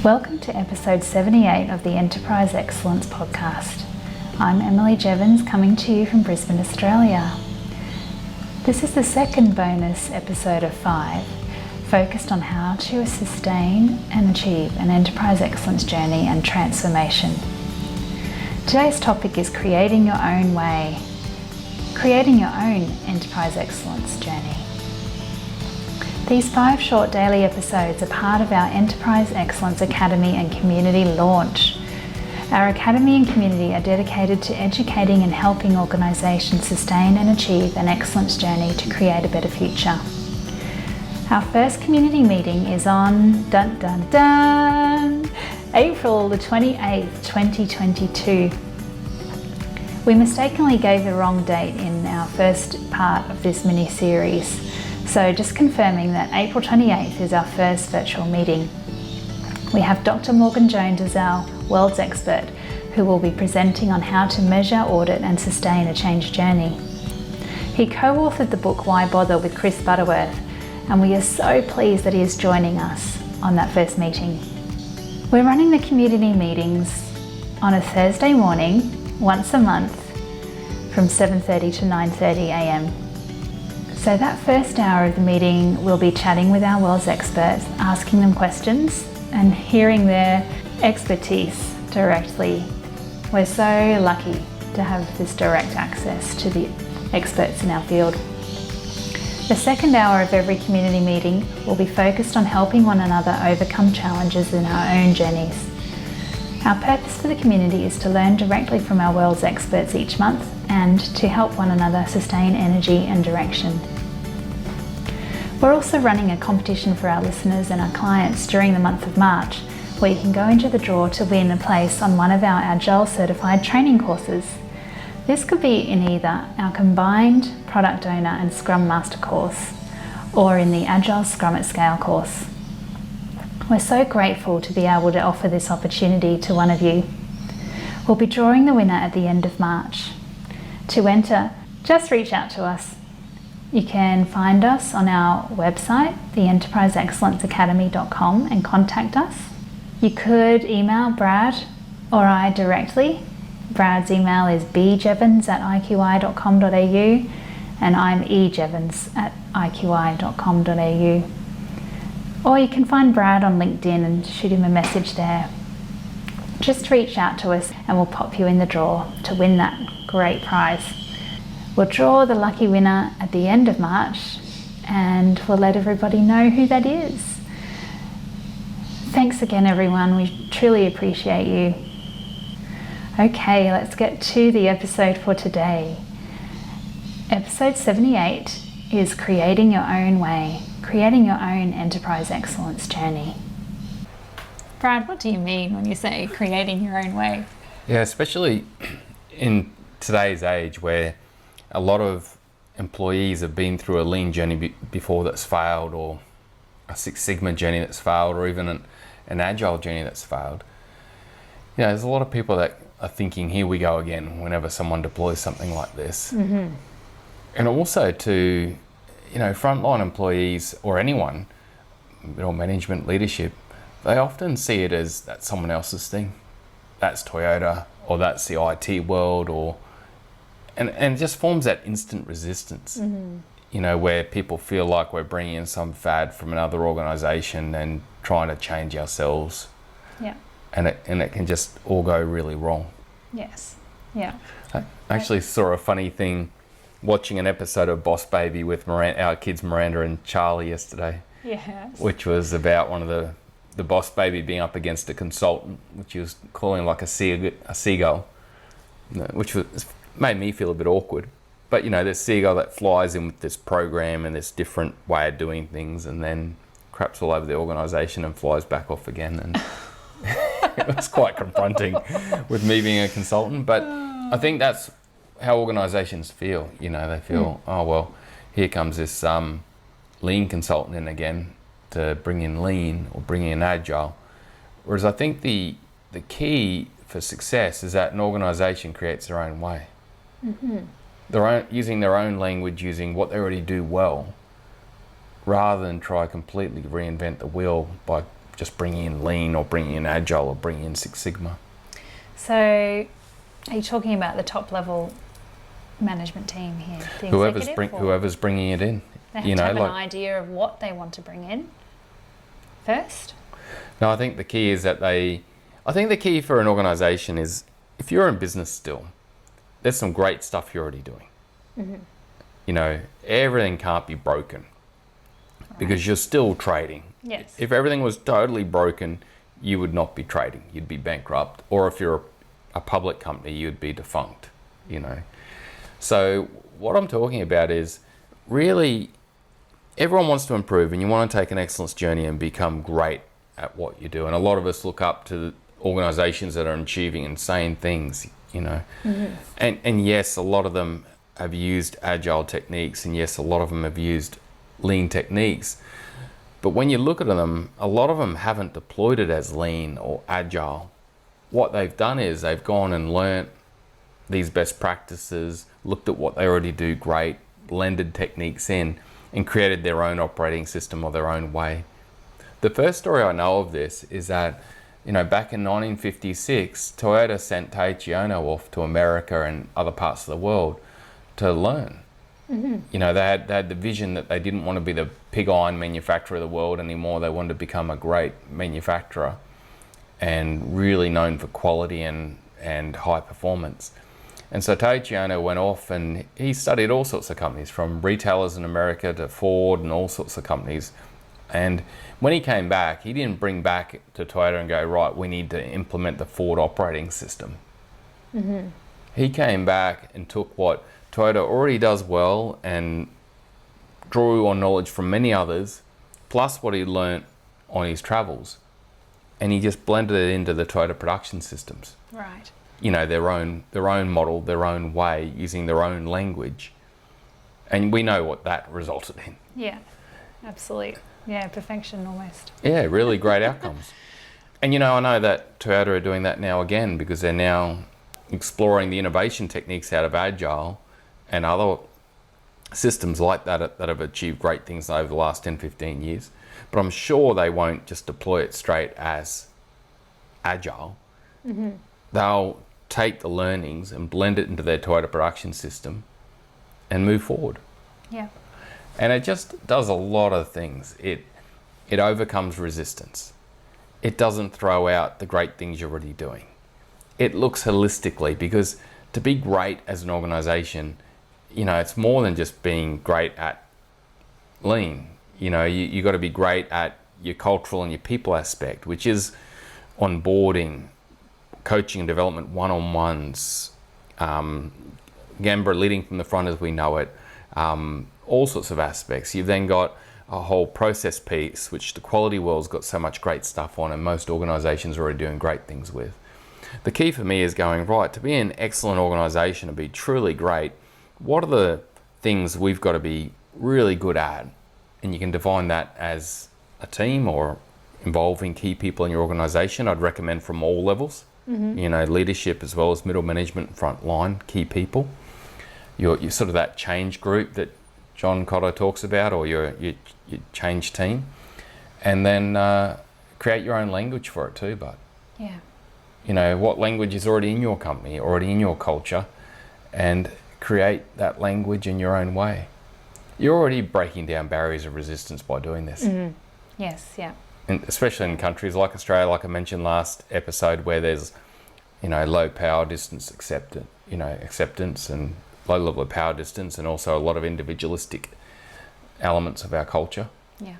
Welcome to episode 78 of the Enterprise Excellence podcast. I'm Emily Jeavons, coming to you from Brisbane, Australia. This is the second bonus episode of 5, focused on how to sustain and achieve an enterprise excellence journey and transformation. Today's topic is creating your own way, creating your own enterprise excellence journey. These 5 short daily episodes are part of our Enterprise Excellence Academy and Community launch. Our Academy and community are dedicated to educating and helping organisations sustain and achieve an excellence journey to create a better future. Our first community meeting is on April the 28th, 2022. We mistakenly gave the wrong date in our first part of this mini-series. So just confirming that April 28th is our first virtual meeting. We have Dr. Morgan Jones as our world's expert, who will be presenting on how to measure, audit and sustain a change journey. He co-authored the book Why Bother with Chris Butterworth, and we are so pleased that he is joining us on that first meeting. We're running the community meetings on a Thursday morning, once a month, from 7:30 to 9:30 a.m. So that first hour of the meeting, we'll be chatting with our world's experts, asking them questions and hearing their expertise directly. We're so lucky to have this direct access to the experts in our field. The second hour of every community meeting will be focused on helping one another overcome challenges in our own journeys. Our purpose for the community is to learn directly from our world's experts each month and to help one another sustain energy and direction. We're also running a competition for our listeners and our clients during the month of March, where you can go into the draw to win a place on one of our Agile certified training courses. This could be in either our combined Product Owner and Scrum Master course, or in the Agile Scrum at Scale course. We're so grateful to be able to offer this opportunity to one of you. We'll be drawing the winner at the end of March. To enter, just reach out to us. You can find us on our website, theenterpriseexcellenceacademy.com, and contact us. You could email Brad or I directly. Brad's email is bjevons@iqi.com.au and I'm ejevons@iqi.com.au. Or you can find Brad on LinkedIn and shoot him a message there. Just reach out to us and we'll pop you in the draw to win that great prize. We'll draw the lucky winner at the end of March and we'll let everybody know who that is. Thanks again, everyone. We truly appreciate you. Okay, let's get to the episode for today. Episode 78 is creating your own way, creating your own enterprise excellence journey. Brad, what do you mean when you say creating your own way? Yeah, especially in today's age where a lot of employees have been through a lean journey before that's failed, or a Six Sigma journey that's failed, or even an agile journey that's failed. You know, there's a lot of people that are thinking, here we go again, whenever someone deploys something like this. Mm-hmm. And also to, you know, frontline employees or anyone, or management leadership, they often see it as that's someone else's thing. That's Toyota, or that's the IT world, or and it just forms that instant resistance. Mm-hmm. You know, where people feel like we're bringing in some fad from another organisation and trying to change ourselves. Yeah. And it can just all go really wrong. Yes. Yeah. I actually saw a funny thing watching an episode of Boss Baby with our kids Miranda and Charlie yesterday. Yes. Which was about one of the Boss Baby being up against a consultant, which he was calling like a seagull, which made me feel a bit awkward. But you know, this seagull that flies in with this program and this different way of doing things, and then craps all over the organisation and flies back off again. And it was quite confronting with me being a consultant. But I think that's how organisations feel. You know, they feel, oh well, here comes this lean consultant in again to bring in lean or bring in agile. Whereas I think the key for success is that an organisation creates their own way. Mm-hmm. Using their own language, using what they already do well, rather than try completely reinvent the wheel by just bringing in lean or bringing in agile or bringing in Six Sigma. So are you talking about the top level management team here? The whoever's bringing it in. They have to have an idea of what they want to bring in first? No, I think the key is that I think the key for an organisation is, if you're in business still, there's some great stuff you're already doing. Mm-hmm. You know, everything can't be broken because you're still trading. Yes. If everything was totally broken, you would not be trading. You'd be bankrupt. Or if you're a public company, you'd be defunct, you know. So what I'm talking about is really everyone wants to improve, and you want to take an excellence journey and become great at what you do. And a lot of us look up to organizations that are achieving insane things, you know. Mm-hmm. And yes, a lot of them have used agile techniques, and yes, a lot of them have used lean techniques. But when you look at them, a lot of them haven't deployed it as lean or agile. What they've done is they've gone and learnt these best practices, looked at what they already do great, blended techniques in, and created their own operating system or their own way. The first story I know of this is that, you know, back in 1956, Toyota sent Taiichi Ohno off to America and other parts of the world to learn. Mm-hmm. You know, they had the vision that they didn't want to be the pig iron manufacturer of the world anymore. They wanted to become a great manufacturer and really known for quality and high performance. And so Taiichi Ohno went off and he studied all sorts of companies, from retailers in America to Ford and all sorts of companies. And when he came back, he didn't bring back to Toyota and go, right, we need to implement the Ford operating system. Mm-hmm. He came back and took what Toyota already does well and drew on knowledge from many others, plus what he learnt on his travels. And he just blended it into the Toyota production systems. Right. You know, their own model, their own way, using their own language. And we know what that resulted in. Yeah, absolutely. Yeah, perfection almost. Yeah, really great outcomes. And you know, I know that Toyota are doing that now again, because they're now exploring the innovation techniques out of Agile and other systems like that that have achieved great things over the last 10, 15 years. But I'm sure they won't just deploy it straight as Agile. Mm-hmm. They'll take the learnings and blend it into their Toyota production system and move forward. Yeah. And it just does a lot of things. It overcomes resistance. It doesn't throw out the great things you're already doing. It looks holistically, because to be great as an organization, you know, it's more than just being great at lean. You know, you got to be great at your cultural and your people aspect, which is onboarding, coaching and development, one-on-ones, Gamba leading from the front as we know it, all sorts of aspects. You've then got a whole process piece, which the quality world's got so much great stuff on, and most organizations are already doing great things with. The key for me is going, right, to be an excellent organization, to be truly great, what are the things we've got to be really good at? And you can define that as a team or involving key people in your organization. I'd recommend from all levels. Mm-hmm. You know, leadership as well as middle management, front line, key people. You're sort of that change group that John Cotto talks about, or your change team. And then create your own language for it too, bud. Yeah. You know, what language is already in your company, already in your culture, and create that language in your own way. You're already breaking down barriers of resistance by doing this. Mm-hmm. Yes, yeah. And especially in countries like Australia, like I mentioned last episode, where there's, you know, low power distance acceptance and low level of power distance, and also a lot of individualistic elements of our culture. Yeah,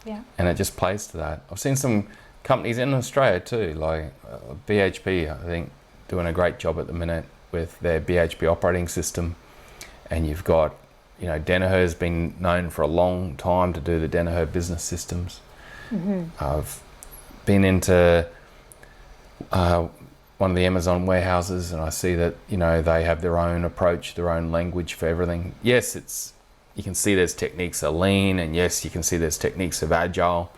yeah. And it just plays to that. I've seen some companies in Australia too, like BHP, I think, doing a great job at the minute with their BHP operating system. And you've got, you know, Danaher's been known for a long time to do the Danaher business systems. Mm-hmm. I've been into one of the Amazon warehouses, and I see that, you know, they have their own approach, their own language for everything. Yes, you can see there's techniques of lean, and yes, you can see there's techniques of agile,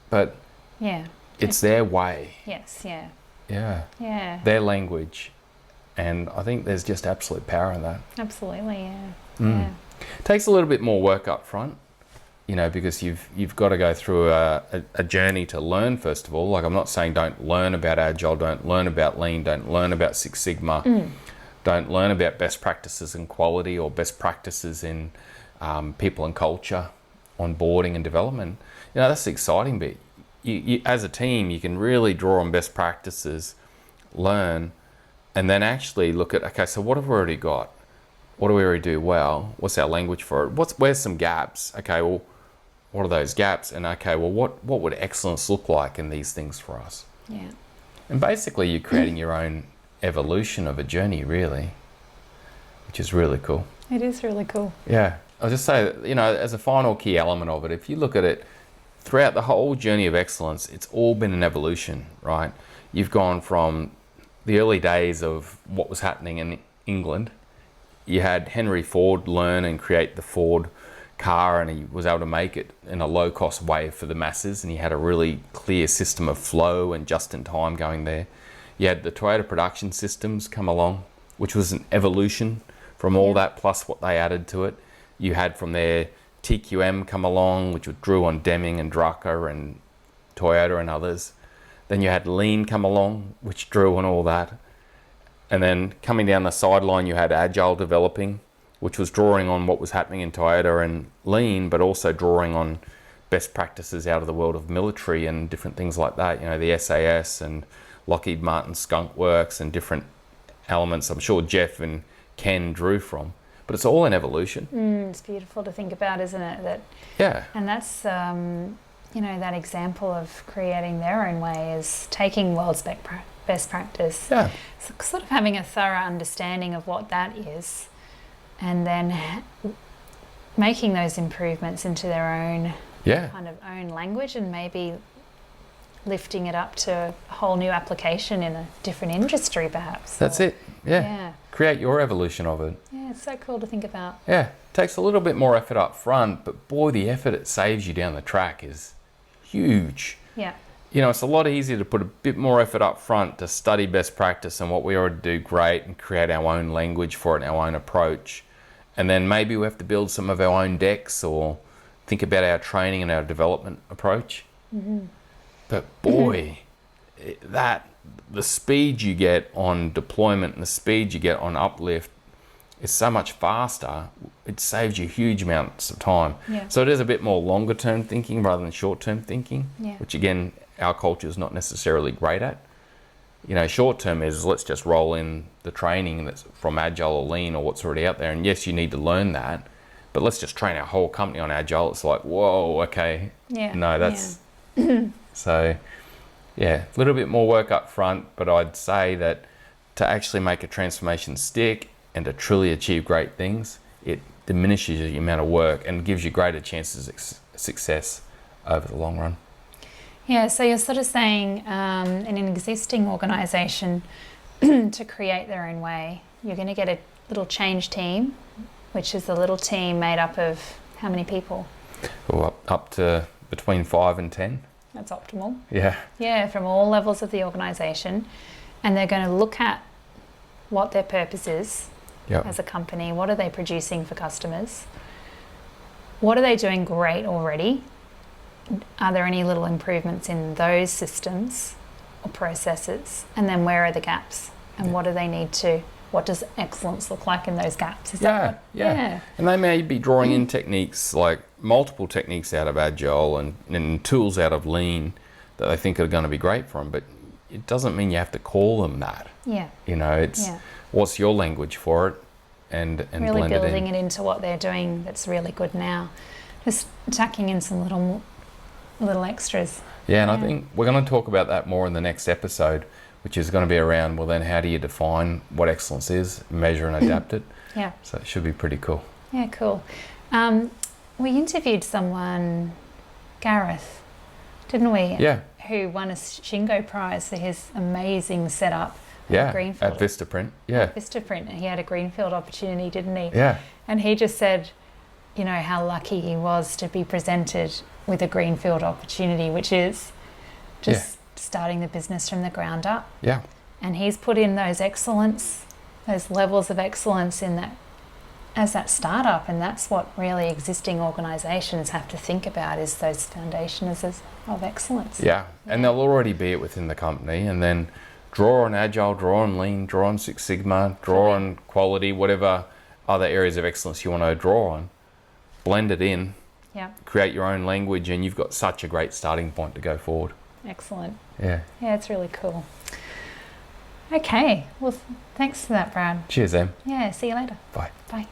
but yeah, it's their way. Yes, yeah. Yeah. Yeah. Their language. And I think there's just absolute power in that. Absolutely, yeah. Mm. Yeah. Takes a little bit more work up front. because you've got to go through a journey to learn, first of all. Like, I'm not saying don't learn about Agile, don't learn about Lean, don't learn about Six Sigma, don't learn about best practices in quality or best practices in people and culture, onboarding and development. That's the exciting bit. You as a team, you can really draw on best practices, learn, and then actually look at, okay, so what have we already got? What do we already do well? What's our language for it? Where's some gaps? Okay, well, what are those gaps? And okay, well, what would excellence look like in these things for us? Yeah. And basically, you're creating your own evolution of a journey, really, which is really cool. It is really cool. Yeah. I'll just say that, as a final key element of it, if you look at it, throughout the whole journey of excellence, it's all been an evolution, right? You've gone from the early days of what was happening in England. You had Henry Ford learn and create the Ford car, and he was able to make it in a low-cost way for the masses, and he had a really clear system of flow and just-in-time going there. You had the Toyota production systems come along, which was an evolution from all that, plus what they added to it. You had from there TQM come along, which drew on Deming and Drucker and Toyota and others. Then you had Lean come along, which drew on all that. And then coming down the sideline, you had Agile developing, which was drawing on what was happening in Toyota and Lean, but also drawing on best practices out of the world of military and different things like that. The SAS and Lockheed Martin Skunk Works and different elements I'm sure Jeff and Ken drew from. But it's all in evolution. It's beautiful to think about, isn't it? And that's, that example of creating their own way is taking world's best practice. Yeah. So sort of having a thorough understanding of what that is, and then making those improvements into their own kind of own language, and maybe lifting it up to a whole new application in a different industry, perhaps. That's it. Yeah. Create your evolution of it. Yeah, it's so cool to think about. Yeah. Takes a little bit more effort up front, but boy, the effort it saves you down the track is huge. Yeah. It's a lot easier to put a bit more effort up front to study best practice and what we already do great and create our own language for it and our own approach. And then maybe we have to build some of our own decks or think about our training and our development approach. But boy, the speed you get on deployment and the speed you get on uplift is so much faster. It saves you huge amounts of time. Yeah. So it is a bit more longer term thinking rather than short term thinking, Yeah. which again, our culture is not necessarily great at. Short term is let's just roll in the training that's from Agile or Lean or what's already out there. And yes, you need to learn that, but let's just train our whole company on Agile. It's like, whoa, okay. Yeah. No, that's... So, a little bit more work up front, but I'd say that to actually make a transformation stick and to truly achieve great things, it diminishes the amount of work and gives you greater chances of success over the long run. Yeah, so you're sort of saying in an existing organisation to create their own way, you're going to get a little change team, which is a little team made up of how many people? Well, up to between 5 and 10. That's optimal. Yeah. Yeah, from all levels of the organisation. And they're going to look at what their purpose is as a company. What are they producing for customers? What are they doing great already? Are there any little improvements in those systems or processes? And then where are the gaps? And what do they need to, what does excellence look like in those gaps? Is that what, yeah. And they may be drawing in techniques, like multiple techniques out of Agile and tools out of Lean that they think are going to be great for them, but it doesn't mean you have to call them that. Yeah. It's what's your language for it and really blend it in. building it into what they're doing that's really good now. Just tucking in some little extras. Yeah, and I think we're going to talk about that more in the next episode, which is going to be around, well, then how do you define what excellence is, measure and adapt it? Yeah. So it should be pretty cool. Yeah, cool. We interviewed someone, Gareth, didn't we? Yeah. Who won a Shingo Prize for his amazing setup at Greenfield. At Vistaprint. Yeah. Vistaprint. He had a Greenfield opportunity, didn't he? Yeah. And he just said, how lucky he was to be presented with a Greenfield opportunity, which is just starting the business from the ground up. Yeah. And he's put in those levels of excellence in as that startup, and that's what really existing organisations have to think about, is those foundations of excellence. Yeah, and they'll already be it within the company, and then draw on Agile, draw on Lean, draw on Six Sigma, draw on quality, whatever other areas of excellence you want to draw on, blend it in, create your own language, and you've got such a great starting point to go forward. Excellent. Yeah, it's really cool. Okay, well, thanks for that, Brad. Cheers, Em. Yeah, see you later. Bye. Bye.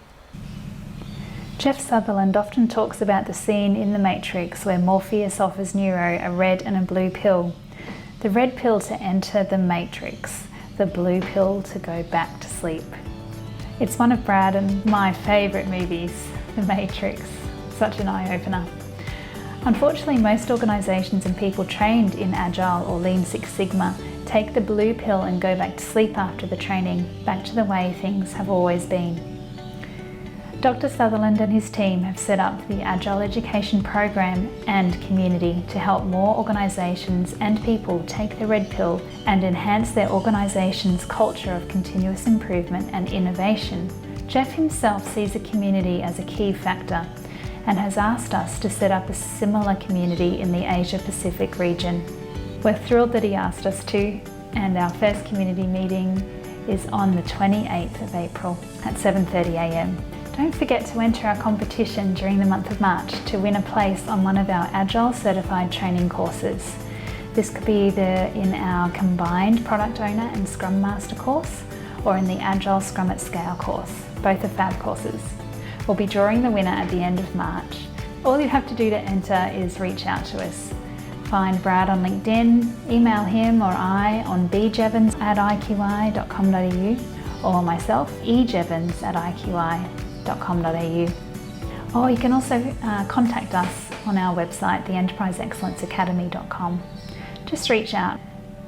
Jeff Sutherland often talks about the scene in The Matrix where Morpheus offers Neo a red and a blue pill. The red pill to enter the Matrix, the blue pill to go back to sleep. It's one of Brad and my favourite movies, The Matrix. Such an eye-opener. Unfortunately, most organisations and people trained in Agile or Lean Six Sigma take the blue pill and go back to sleep after the training, back to the way things have always been. Dr. Sutherland and his team have set up the Agile Education Program and community to help more organisations and people take the red pill and enhance their organisation's culture of continuous improvement and innovation. Jeff himself sees a community as a key factor and has asked us to set up a similar community in the Asia Pacific region. We're thrilled that he asked us to, and our first community meeting is on the 28th of April at 7:30 a.m. Don't forget to enter our competition during the month of March to win a place on one of our Agile certified training courses. This could be either in our combined Product Owner and Scrum Master course or in the Agile Scrum at Scale course. Both are fab courses. We'll be drawing the winner at the end of March. All you have to do to enter is reach out to us. Find Brad on LinkedIn, email him or I on bjevons@iqi.com.au or myself, ejevons@iqi.com.au. Or you can also contact us on our website, theenterpriseexcellenceacademy.com. Just reach out.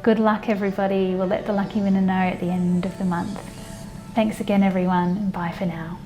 Good luck, everybody. We'll let the lucky winner know at the end of the month. Thanks again, everyone, and bye for now.